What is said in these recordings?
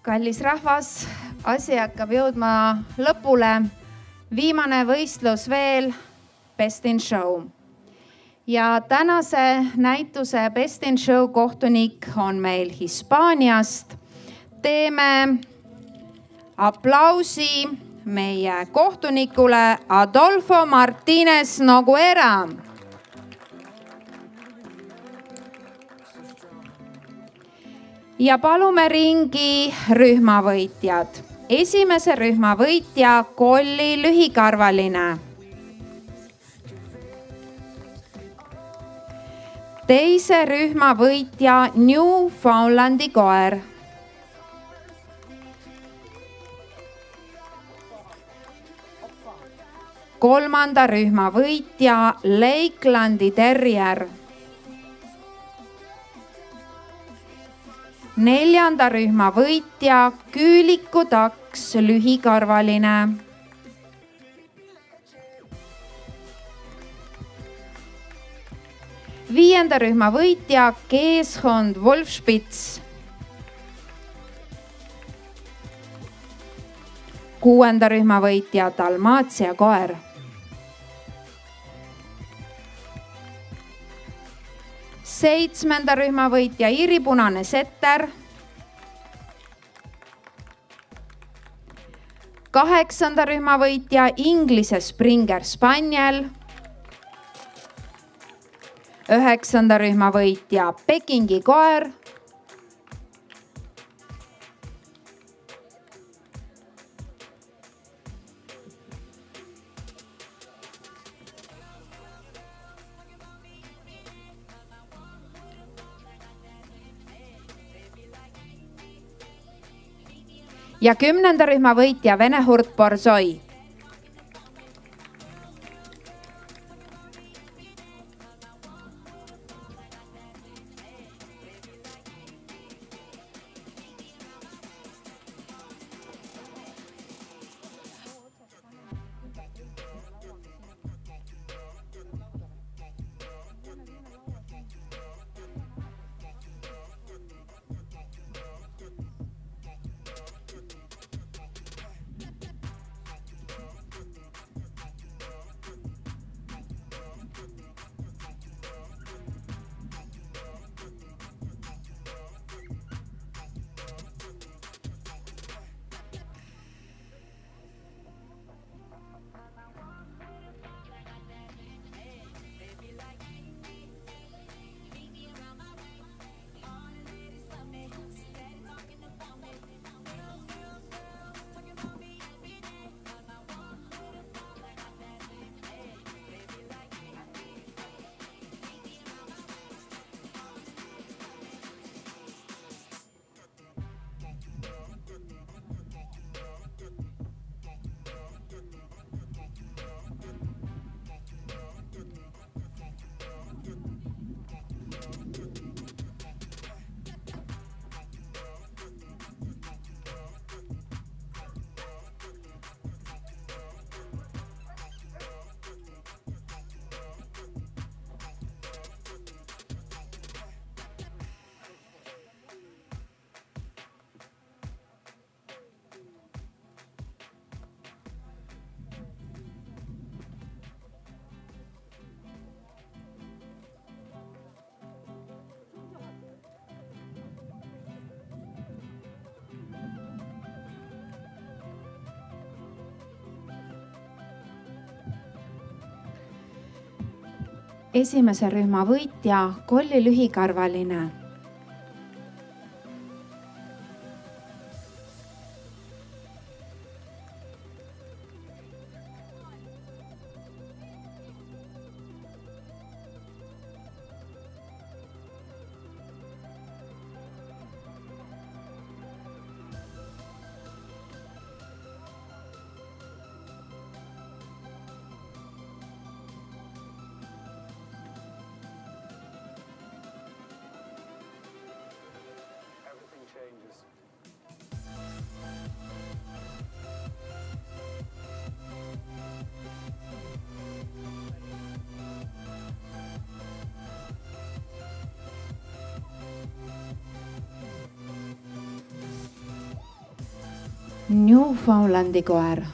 Kallis rahvas, asi hakkab jõudma lõpule. Viimane võistlus veel, Best in Show. Ja tänase näituse Best in Show kohtunik on meil Hispaaniast. Teeme aplausi meie kohtunikule Adolfo Martínez Noguera. Ja palume ringi rühmavõitjad. Esimese rühmavõitja Kolli lühikarvaline. Teise rühmavõitja Newfoundlandi koer. Kolmanda rühmavõitja Lakelandi terrier. Neljanda rühmavõitja küülikutaks lühikarvaline. Viienda rühmavõitja Keeshond Wolfspitz. Kuuenda rühmavõitja Dalmatia koer. Seitsmenda rühmavõitja Iiripunane setter. Kaheksanda rühmavõitja Inglise Springer Spaniel. Üheksanda rühmavõitja Pekingi koer. Ja kümnenda rühmavõitja Venehurt Borzoi. Esimese rühma võitja Kolli lühikarvaline. Newfoundlandi koer.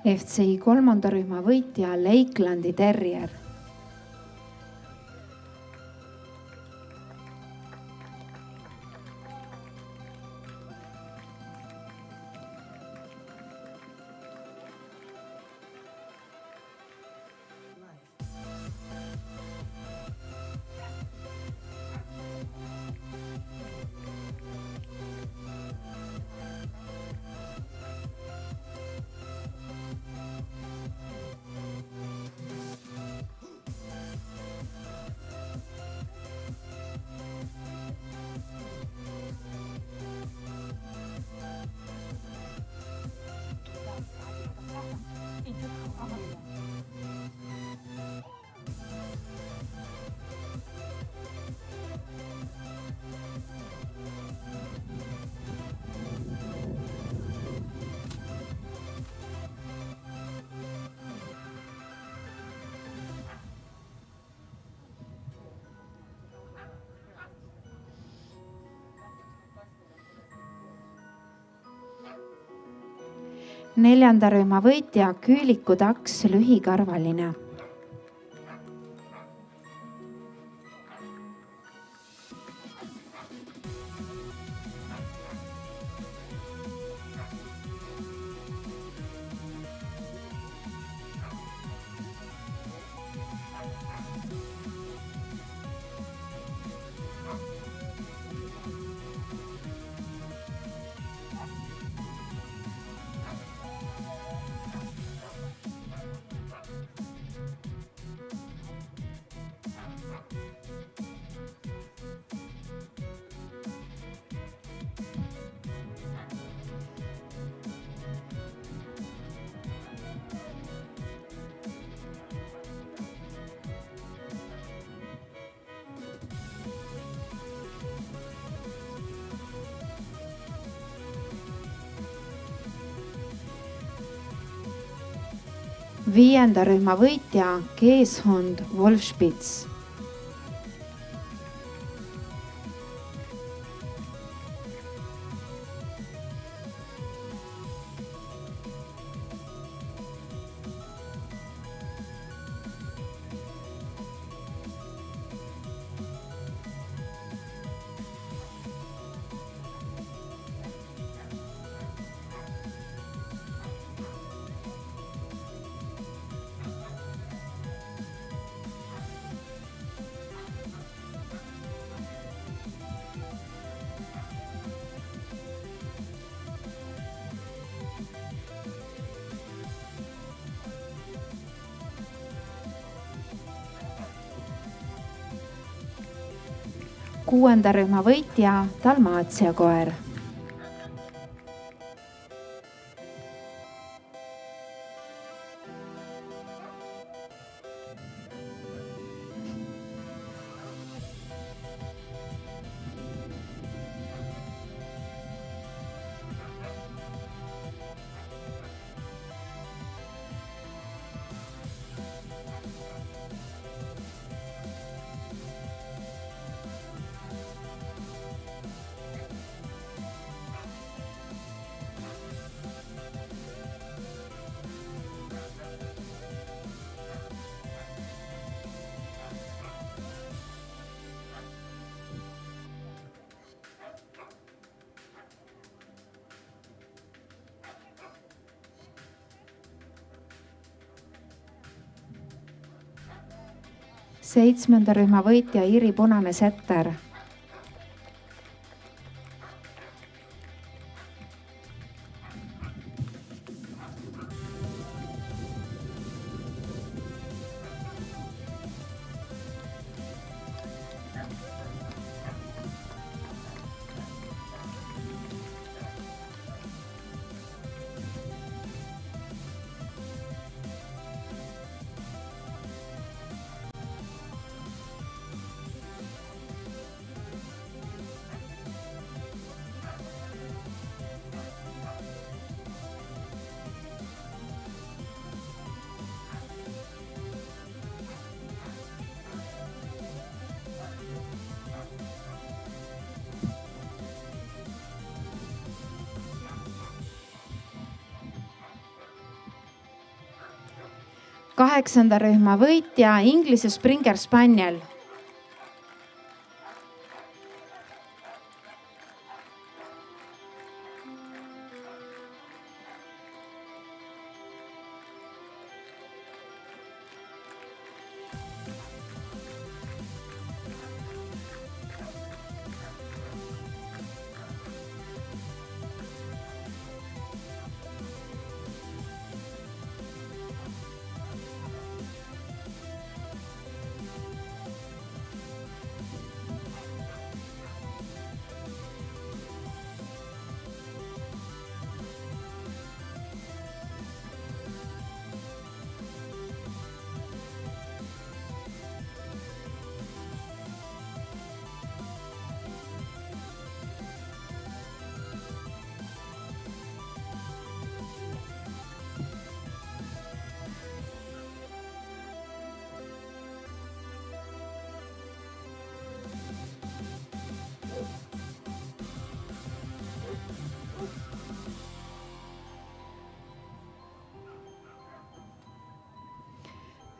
FCI 3. rühma võitja Lakelandi Terrier. Neljanda rühma võitja Küüliku taks lühikarvaline. Viienda rühma võitja Keeshund Wolfspitz. Kuuenda rühma võitja Dalmatia koer. 7. rühma võitja Iri Punane Setter. Kaheksanda rühma võitja Inglise Springer Spaniel.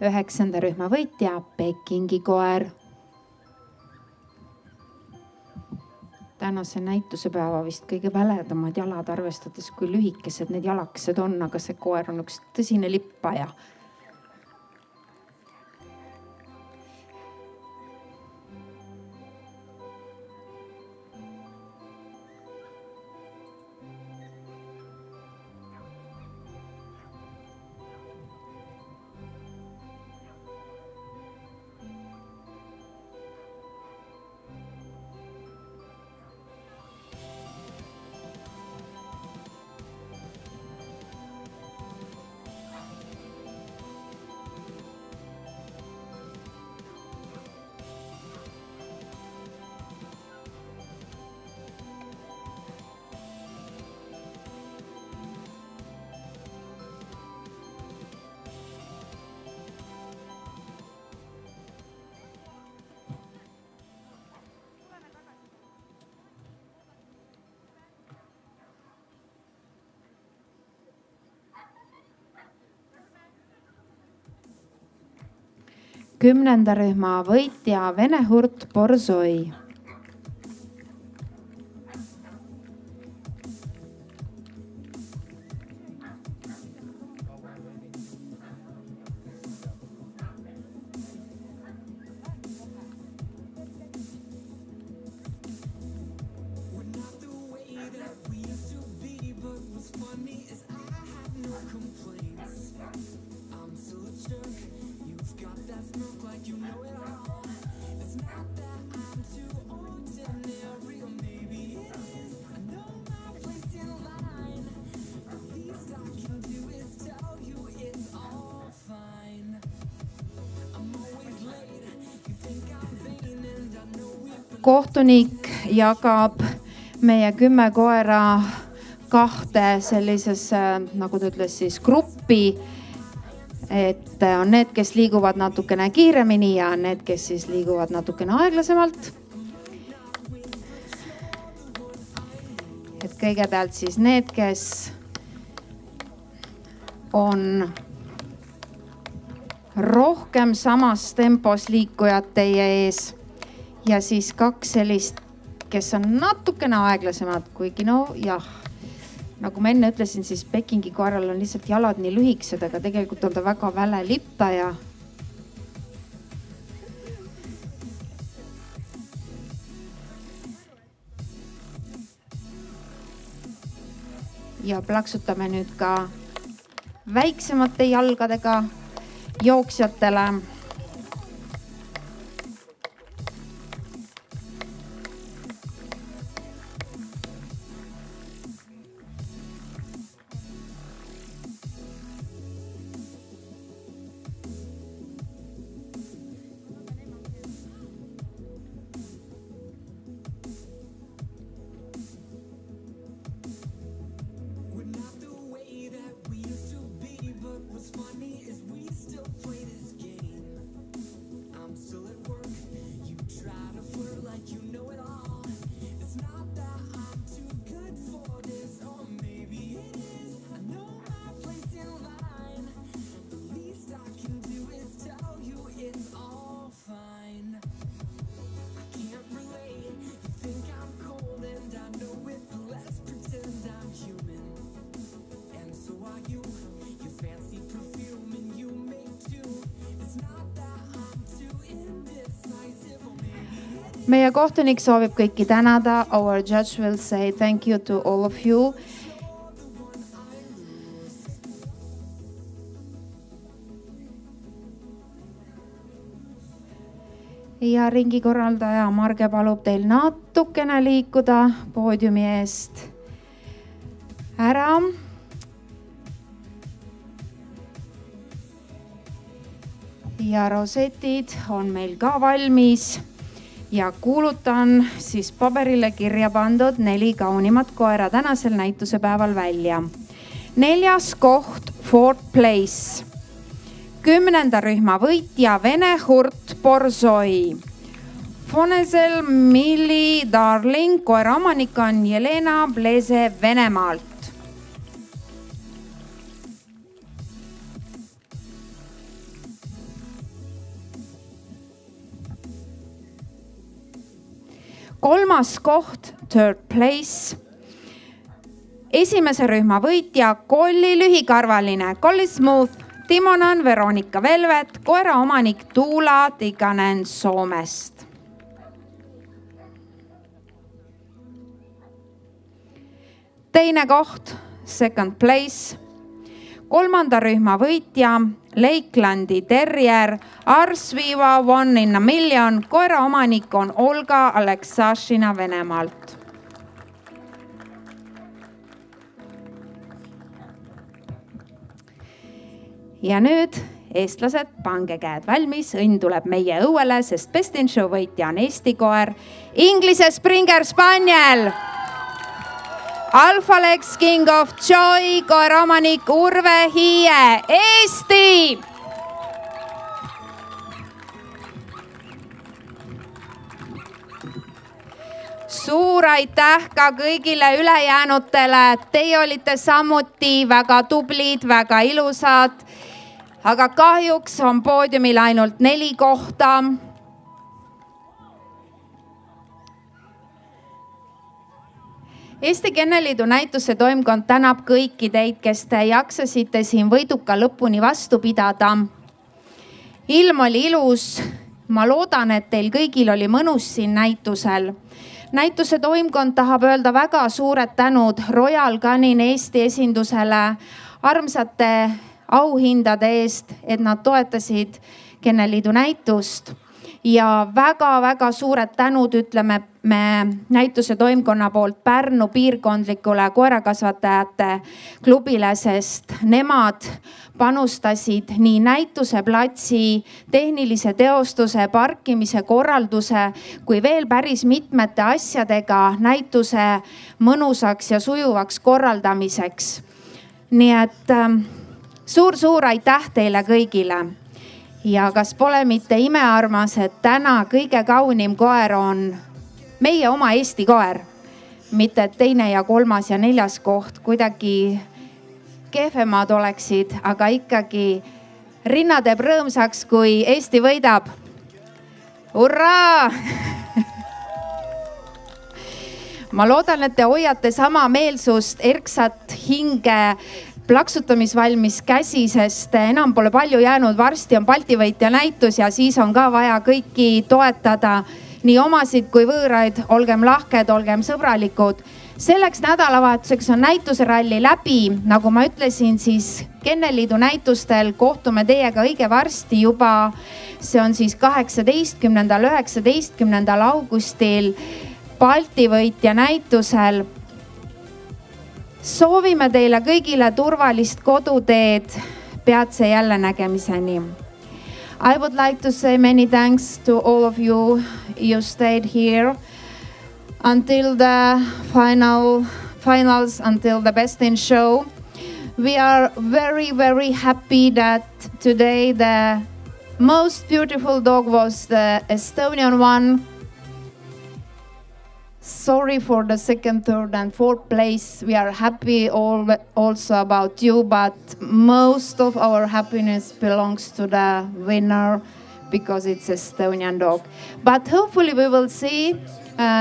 Üheksanda rühma võitja Pekingi koer. Tänase näituse päeva vist kõige väledamad jalad, arvestades kui lühikesed need jalakesed on, aga see koer on üks tõsine lippaja. Kümnenda rühma võitja Venehurt Borzoi. Kohtunik jagab meie 10 koera kahte sellisesse, nagu ta ütles, siis gruppi. Et on need, kes liiguvad natukene kiiremini ja need, kes siis liiguvad natukene aeglasemalt. Et kõigepealt siis need, kes on rohkem samas tempos liikujad teie ees. Ja siis 2 sellist, kes on natukene aeglasemad, kuigi no jah, nagu ma enne ütlesin, siis Pekingi koeral on lihtsalt jalad nii lühikesed, aga tegelikult on ta väga väle lippaja. ja plaksutame nüüd ka väiksemate jalgadega jooksjatele. Meie kohtunik soovib kõiki tänada. Our judge will say thank you to all of you. Ja ringikorraldaja Marge palub teil natukene liikuda poodiumi eest ära. Ja rosetid on meil ka valmis. Ja kuulutan siis paberile kirja pandud 4 kaunimat koera tänasel näituse päeval välja. 4. koht, 4th place. 10. rühma võitja Vene hurt Borzoi. Fonesel Milli Darling, koera omanik on Jelena Bleze Venemaalt. Kolmas koht, 3rd place. Esimese rühma võitja Kolli lühikarvaline, Kolli Smooth, Timonan Veronika Velvet, koera omanik Tuula Tikanen Soomest. Teine koht, 2nd place. 3. rühma võitja Lakelandi Terrier Arsviva One in a Million, koera omanik on Olga Aleksašina Venemaalt. Ja nüüd eestlased, pange käed valmis, õnn tuleb meie õuele, sest Best in Show võitja on Eesti koer Inglise Springer Spaniel. Alphalex King of Joy, koera omanik Urve Hiie, Eesti. Suur aitäh ka kõigile ülejäänutele. Teie olite samuti väga tublid, väga ilusad. Aga kahjuks on poodiumil ainult 4 kohta. Eesti Kenneliidu näituse toimkond tänab kõiki teid, kes te jaksasite siin võiduka lõpuni vastu pidada. Ilm oli ilus. Ma loodan, et teil kõigil oli mõnus siin näitusel. Näituse toimkond tahab öelda väga suured tänud Royal Canin Eesti esindusele armsate auhindade eest, et nad toetasid Kenneliidu näitust. Ja väga-väga suured tänud ütleme me näituse toimkonna poolt Pärnu piirkondlikule koerakasvatajate klubile, sest nemad panustasid nii näituse platsi, tehnilise teostuse, parkimise korralduse kui veel päris mitmete asjadega näituse mõnusaks ja sujuvaks korraldamiseks. Nii et suur-suur aitäh teile kõigile. Ja kas pole mitte imearmas, et täna kõige kaunim koer on meie oma Eesti koer. Mitte et 2. ja 3. ja 4. koht kuidagi kehvemad oleksid, aga ikkagi rinna teeb rõõmsaks, kui Eesti võidab. Hurraa! Ma loodan, et te hoiate sama meelsust, erksat hinge, plaksutamisvalmis käsi, sest enam pole palju jäänud. Varsti on Balti võitja näitus ja siis on ka vaja kõiki toetada, nii omasid kui võõraid. Olgem lahked, olgem sõbralikud. selleks nädalavahetuseks on näituseralli läbi. Nagu ma ütlesin, siis Kennelliidu näitustel kohtume teiega õige varsti juba. See on siis 18. 19. augustil Balti võitja näitusel. Soovime teile kõigile turvalist koduteed. Peatse jälle nägemiseni. I would like to say many thanks to all of you. You stayed here until the finals, until the Best in Show. We are very, very happy that today the most beautiful dog was the Estonian one. Sorry for the second, third and fourth place. We are happy also about you, but most of our happiness belongs to the winner because it's Estonian dog. But hopefully we will see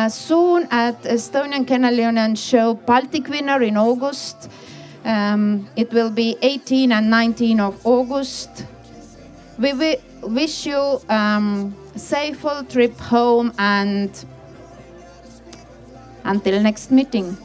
soon at Estonian Kennel Union Show Baltic winner in August. It will be 18 and 19 of August. We wish you safe trip home and until next meeting.